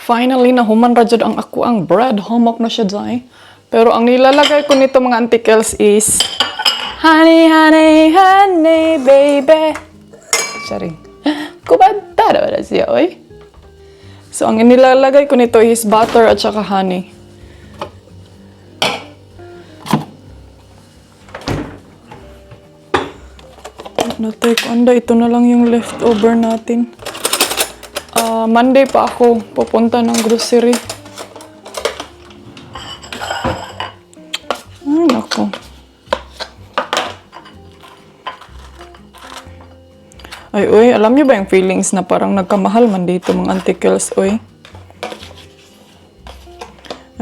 Finally, nahuman ra jud ang ako ang bread. Humok na siya dyan. Pero ang nilalagay ko nito mga antikels is honey, honey, honey, baby. Sorry. Kubanta na siya, oy. So, ang nilalagay ko nito is butter at saka honey. Na-take onda, ito na lang yung leftover natin. Monday pa ako pupunta ng grocery. Ay, nako. Ay, uy, alam niyo ba yung feelings na parang nagkamahal man dito mga antikels, uy?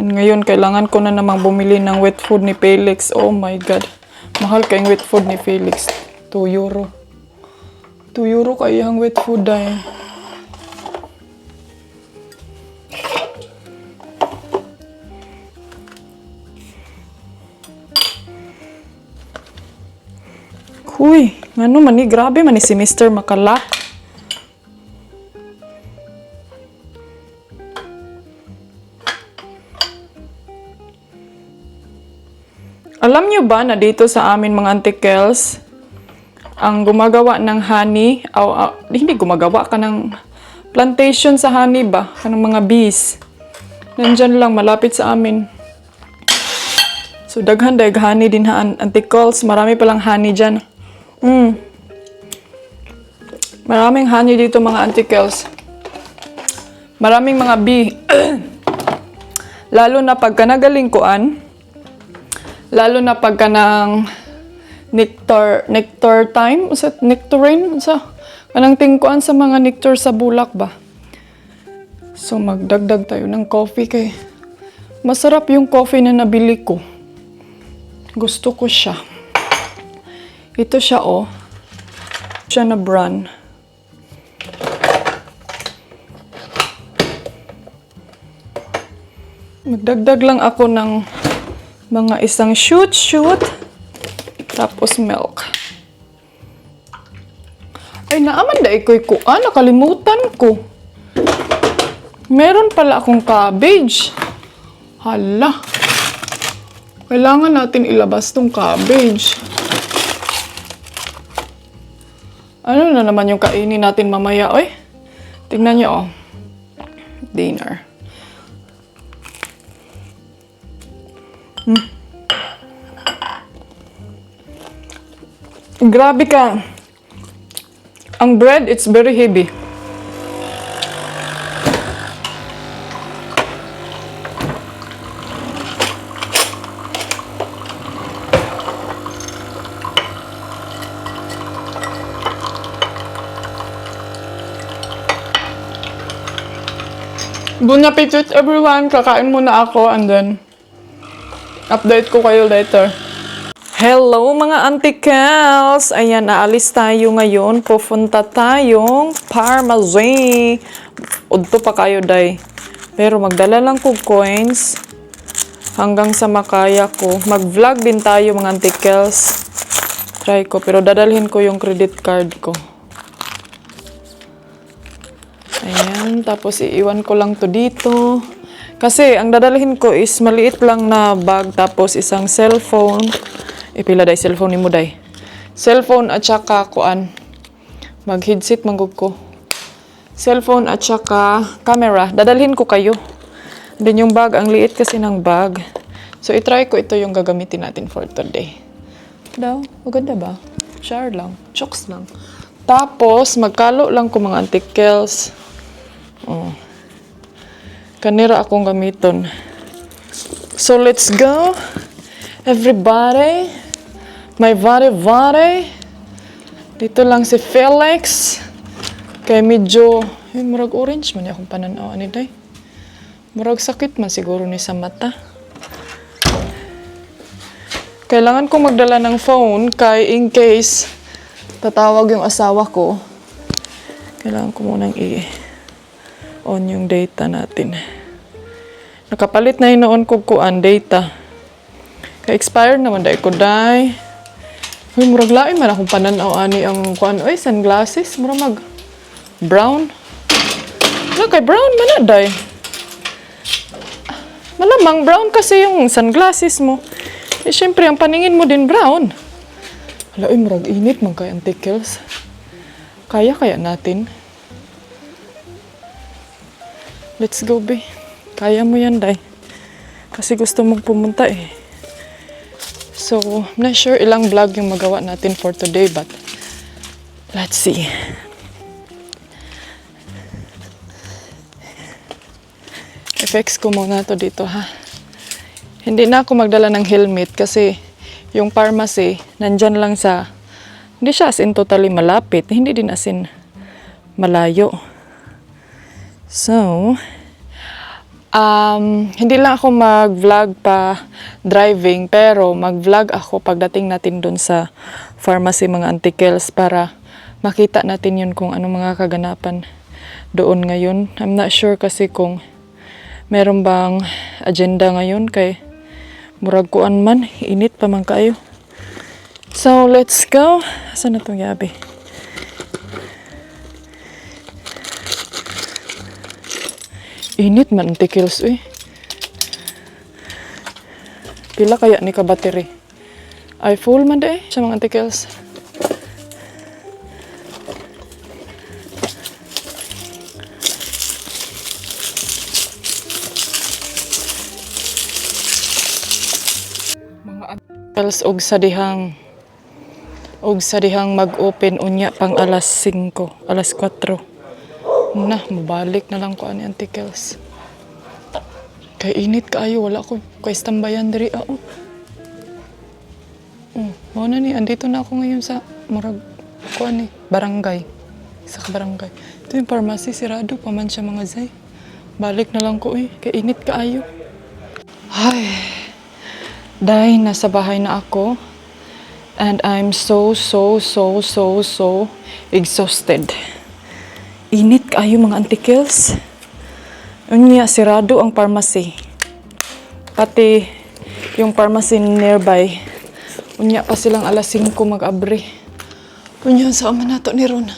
And ngayon, kailangan ko na namang bumili ng wet food ni Felix. Oh my God. Mahal kayong wet food ni Felix. 2 euro. 2 euro kayo ang wet food ay. Huy, ano man ni, grabe man ni si Mr. Makalak. Alam nyo ba na dito sa amin mga antikels, ang gumagawa ng honey, hindi gumagawa ka ng plantation sa honey ba? Kanang mga bees. Nandyan lang, malapit sa amin. So, daghan honey din ha, antikels. Marami palang honey dyan. Maraming honey dito mga antikels. Maraming mga bee. Lalo na pagka nagalingkuan, lalo na pagka ng nectar time, sa nectarine, sa kanang tingkuan sa mga nectar sa bulak ba. So magdagdag tayo ng coffee kay masarap yung coffee na nabili ko. Gusto ko siya. Ito siya oh. Siya na brand. Magdagdag lang ako ng mga isang shoot. Tapos milk. Ay, naaman da iko'y kuan. Nakalimutan ko. Meron pala akong cabbage. Hala. Kailangan natin ilabas tong cabbage. Ano na naman yung kainin natin mamaya, oy? Tingnan nyo, oh. Dinner. Grabe ka. Ang bread, it's very heavy. Bon appetit everyone. Kakain muna ako and then update ko kayo later. Hello mga antikels! Ayan, naalis tayo ngayon. Pupunta tayong Parmazay. Udto pa kayo, day. Pero magdala lang ko coins hanggang sa makaya ko. Mag-vlog din tayo mga antikels. Try ko, pero dadalhin ko yung credit card ko. Ayan, tapos iiwan ko lang to dito. Kasi ang dadalhin ko is maliit lang na bag tapos isang cellphone. Ipila day cellphone ni mo day. Cellphone at saka kuan. Mag-headset manggug ko. Cellphone at saka camera. Dadalhin ko kayo. Then yung bag, ang liit kasi ng bag. So itry ko ito yung gagamitin natin for today. Daw, maganda ba? Share lang. Chokes lang. Tapos magkalo lang ko mga antikels. Oh. Kanira akong gamiton. So let's go. Everybody. My vare. Dito lang si Felix. Kaya medyo, murag orange man akong pananaw. Ano day? Murag sakit man siguro ni sa mata. Kailangan kong magdala ng phone kay in case tatawag yung asawa ko. Kailangan ko munang on yung data natin. Nakapalit na noon ko kuan data. Ka-expired naman dahil ko dahil. Uy, murag lain man akong pananaw ani ang kuan. Uy, sunglasses. Murag mag brown. Wala kay brown man na dahil. Malamang brown kasi yung sunglasses mo. Eh, syempre, ang paningin mo din brown. Hala, murag init man kay Auntie Kels. Kaya natin. Let's go, be. Kaya mo yan, day. Kasi gusto mong pumunta eh. So, I'm not sure ilang vlog yung magawa natin for today, but let's see. I-fix ko muna to dito, ha. Hindi na ako magdala ng helmet kasi yung pharmacy, nandyan lang sa, hindi siya as in totally malapit, hindi din as in malayo. So, hindi lang ako mag-vlog pa driving, pero mag-vlog ako pagdating natin dun sa pharmacy, mga Auntie Kels, para makita natin yun kung anong mga kaganapan doon ngayon. I'm not sure kasi kung meron bang agenda ngayon kay murag kuan man, init pa man kayo. So, let's go. Saan na itong yabi? Init man, Auntie Kels, eh. Pila kaya ni ka battery? Ay, full man da eh, sa mga Auntie Kels. Kels og sa dihang mag-open unya pang alas 5, alas 4. Na, mabalik na lang ko ani Auntie Kels. Kay init kaayo, wala ko kay stambayan diri ako. Mo na ni, andito na ako ngayon sa murag ko ani, barangay. Sa barangay. Ito yung pharmacy, sirado pa man siya mga zay. Balik na lang ko eh, kay init kaayo. Ay. Dahil nasa bahay na ako and I'm so exhausted. Init kayo mga Auntie Kels. Unya, sirado ang pharmacy. Pati yung pharmacy nearby. Unya pa silang alas 5 mag-abri. Unya, sa ama nato ni Ron.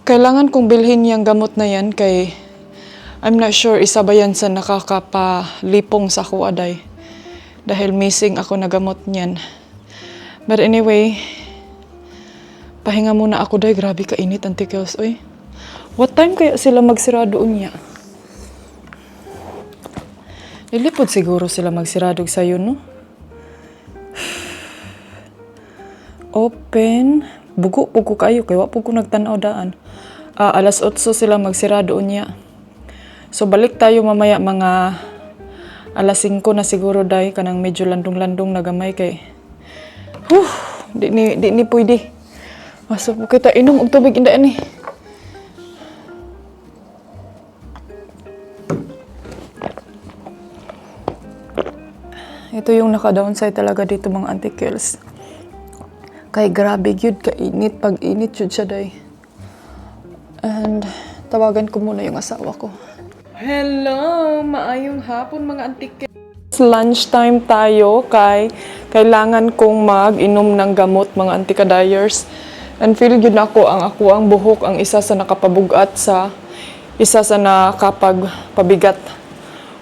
Kailangan kong bilhin yung gamot na yan kay I'm not sure isa ba yan sa nakakapalipong sa kuwaday. Dahil missing ako na gamot niyan. But anyway, pahinga muna ako day. Grabe ka init, Auntie Kels. Oy, what time kaya sila magsirado unya? Nilipod siguro sila magsirado sa'yo, no? Open. Bugo kayo. Kaya wapog ko nagtanaw daan. Alas 8 sila magsirado unya. So, balik tayo mamaya mga alas 5 na siguro day kanang medyo landong-landong na gamay kay di ni pwede. So, kita inom og tubig inda ni. Ito yung naka-downside talaga dito mga Auntie Kels. Kay grabe gyud ka init, pag init jud siya day. And tawagan ko muna yung asawa ko. Hello! Maayong hapon mga Auntie Kels. Lunchtime tayo kay kailangan kong mag-inom ng gamot mga Auntie Kadayers. And feel yun ako ang buhok ang isa sa nakapabugat sa isa sa nakapagpabigat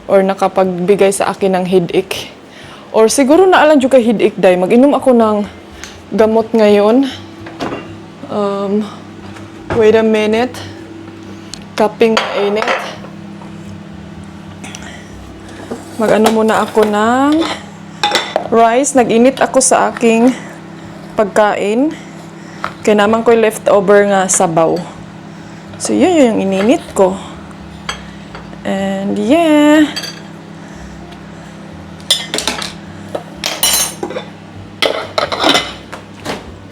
or nakapagbigay sa akin ng headache. Or siguro naalang dyan kay headache day. Mag-inom ako ng gamot ngayon. Wait a minute. Kaping mainit. Mag-ano muna ako ng rice. Nag-init ako sa aking pagkain. Kaya naman ko'y leftover nga sabaw. So, yun yung ininit ko. And yeah.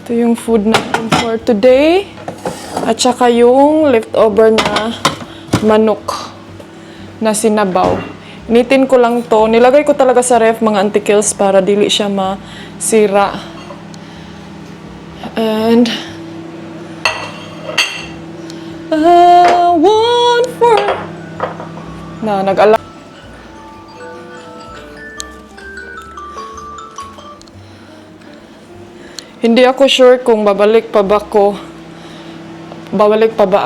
Ito yung food natin for today. At saka yung leftover na manok na sinabaw. Initin ko lang to. Nilagay ko talaga sa ref mga Auntie Kels para dili siya masira. And I want for na nag-ala. Hindi ako sure kung babalik pa ba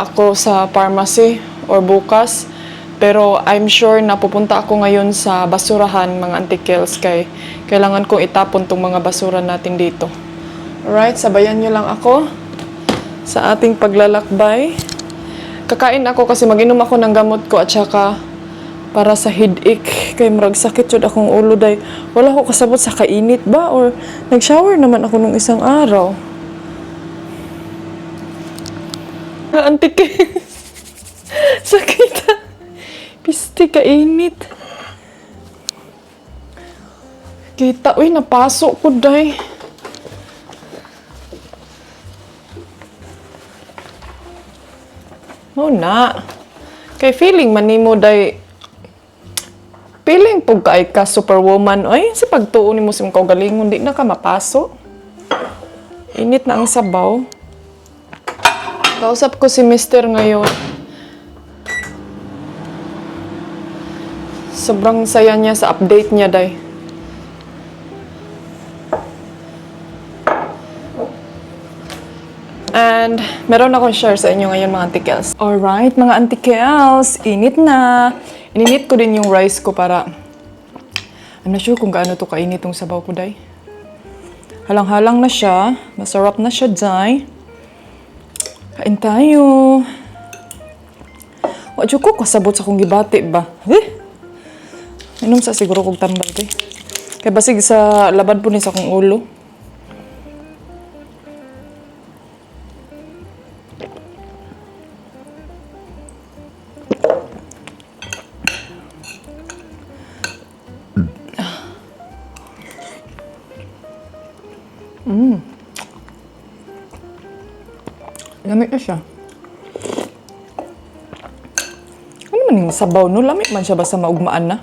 ako sa pharmacy or bukas. Pero I'm sure na pupunta ako ngayon sa basurahan, mga Auntie Kels, kay kailangan kong itapon tong mga basura natin dito. Alright, sabayan nyo lang ako sa ating paglalakbay. Kakain ako kasi mag-inom ako ng gamot ko at saka para sa headache. Kay murag sakit yun akong ulo day. Wala ko kasabot sa kainit ba? Or nag-shower naman ako nung isang araw. Auntie Kels. Sakit. Piste kainit. Kita, uy, napasok ko, day. No na. Kay feeling man nimo, day. Feeling po ka superwoman. Ay, sa pagtuon mo sa kaugalingon, di na ka mapasok. Init na ang sabaw. Kausap ko si Mister ngayon. Sobrang saya niya sa update niya, day. And meron akong share sa inyo ngayon, mga Auntie Kels. Alright, mga Auntie Kels, init na. Ininit ko din yung rice ko para... I'm not sure kung gaano to kainit yung sabaw ko, day. Halang-halang na siya. Masarap na siya, day. Kain tayo. Wadyo ko kasabot sa kong gibati ba? Inom sa siguro kong tambal, day. Kaya basig sa labad po ni sa kong ulo. Lamig na siya. Ano man yung sabaw, no? Lamig man siya basta maugmaan na.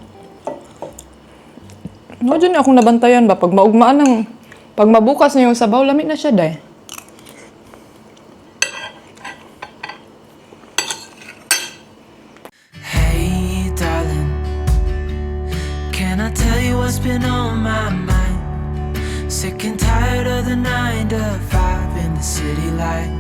No, dyan akong nabantayan ba? Pag maugmaan ng... Pag mabukas na yung sabaw, lamig na siya, day. Hey, darling, can I tell you what's been on my mind? Sick and tired of the 9 to 5 in the city life.